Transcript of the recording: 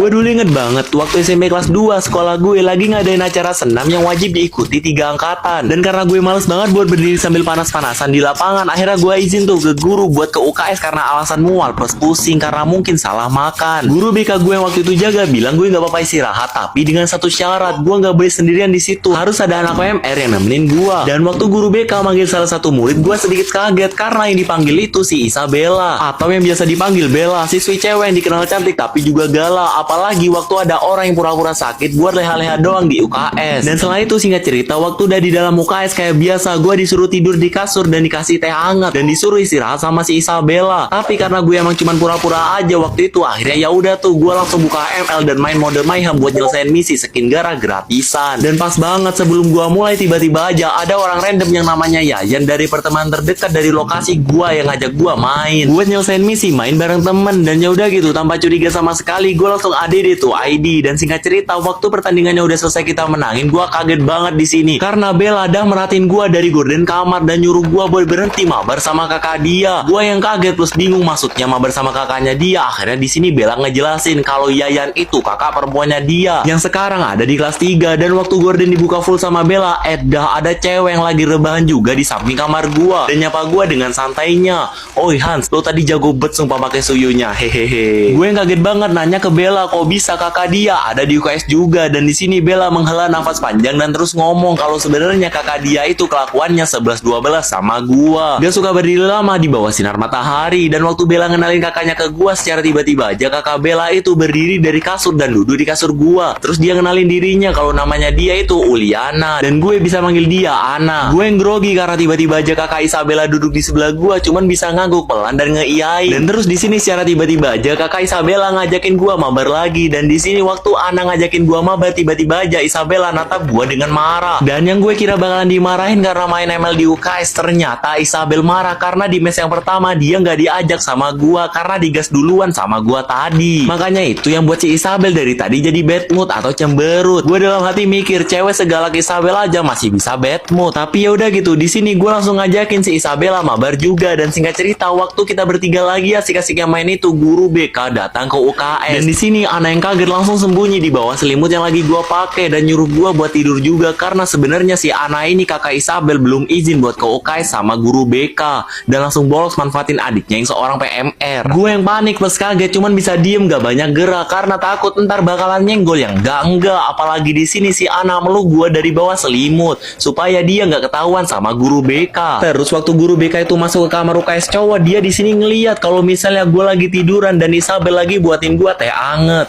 Gue dulu inget banget waktu SMP kelas 2 sekolah gue lagi ngadain acara senam yang wajib diikuti 3 angkatan. Dan karena gue males banget buat berdiri sambil panas-panasan di lapangan, akhirnya gue izin tuh ke guru buat ke UKS karena alasan mual plus pusing karena mungkin salah makan. Guru BK gue yang waktu itu jaga bilang gue nggak apa-apa istirahat, tapi dengan satu syarat, gue nggak boleh sendirian di situ. Harus ada anak PMR yang nemenin gue. Dan waktu guru BK manggil salah satu murid, gue sedikit kaget karena yang dipanggil itu si Isabella, atau yang biasa dipanggil Bella, siswi cewek yang dikenal cantik tapi juga galak. Apalagi waktu ada orang yang pura-pura sakit buat leha-leha doang di UKS. Dan setelah itu singkat cerita, waktu udah di dalam UKS kayak biasa, gue disuruh tidur di kasur dan dikasih teh hangat dan disuruh istirahat sama si Isabella. Tapi karena gue emang cuman pura-pura aja waktu itu, akhirnya ya udah tuh gue langsung buka ML dan main mode Mayhem buat nyelesain misi skin gara gratisan. Dan pas banget sebelum gue mulai, tiba-tiba aja ada orang random yang namanya Yayan dari pertemanan terdekat dari lokasi gue yang ngajak gue main buat nyelesain misi main bareng temen. Dan ya udah gitu, tanpa curiga sama sekali, gue langsung ADD tuh ID. Dan singkat cerita, waktu pertandingannya udah selesai kita menangin, gue kaget banget di sini karena Bella dah merhatiin gue dari gorden kamar dan nyuruh gue buat berhenti mabar sama kakak dia. Gue yang kaget plus bingung maksudnya mabar sama kakaknya dia. Akhirnya di sini Bella ngejelasin kalau Yayan itu kakak perempuannya dia yang sekarang ada di kelas 3. Dan waktu gorden dibuka full sama Bella, dah ada cewek yang lagi rebahan juga di samping kamar gue dan nyapa gue dengan santainya, "Oi Hans, lo tadi jago bet sumpah pakai suyunya, hehehe." Gue yang kaget banget nanya ke Bella, kok bisa kakak dia ada di UKS juga. Dan di sini Bella menghela nafas panjang dan terus ngomong kalau sebenarnya kakak dia itu kelakuannya 11-12 sama gua. Gak suka berdiri lama di bawah sinar matahari. Dan waktu Bella ngenalin kakaknya ke gua, secara tiba-tiba aja kakak Bella itu berdiri dari kasur dan duduk di kasur gua. Terus dia ngenalin dirinya kalau namanya dia itu Uliana dan gue bisa manggil dia Ana. Gue yang grogi karena tiba-tiba aja kakak Isabella duduk di sebelah gua, cuman bisa ngangguk pelan dan ngeiyain. Dan terus di sini secara tiba-tiba aja kakak Isabella ngajakin gua mabar lagi. Dan di sini waktu Ana ngajakin gua mabar, tiba-tiba aja Isabella natap gua dengan marah. Dan yang gue kira bakalan dimarahin karena main ML di UKS, ternyata Isabel marah karena di match yang pertama dia nggak diajak sama gua karena digas duluan sama gua tadi. Makanya itu yang buat si Isabel dari tadi jadi bad mood atau cemberut. Gue dalam hati mikir, cewek segalak Isabel aja masih bisa bad mood. Tapi ya udah gitu, di sini gue langsung ngajakin si Isabella mabar juga. Dan singkat cerita, waktu kita bertiga lagi asik-asiknya main itu, guru BK datang ke UKS. Dan di sini Ana yang kaget langsung sembunyi di bawah selimut yang lagi gua pakai dan nyuruh gua buat tidur juga karena sebenarnya si Ana ini kakak Isabel belum izin buat ke UKS sama guru BK dan langsung bolos manfaatin adiknya yang seorang PMR. Gue yang panik plus kaget, cuman bisa diem gak banyak gerak karena takut ntar bakalan nyenggol yang enggak. Apalagi di sini si Ana meluk gua dari bawah selimut supaya dia nggak ketahuan sama guru BK. Terus waktu guru BK itu masuk ke kamar UKS cowok, dia di sini ngeliat kalau misalnya gua lagi tiduran dan Isabel lagi buatin gua teh anget.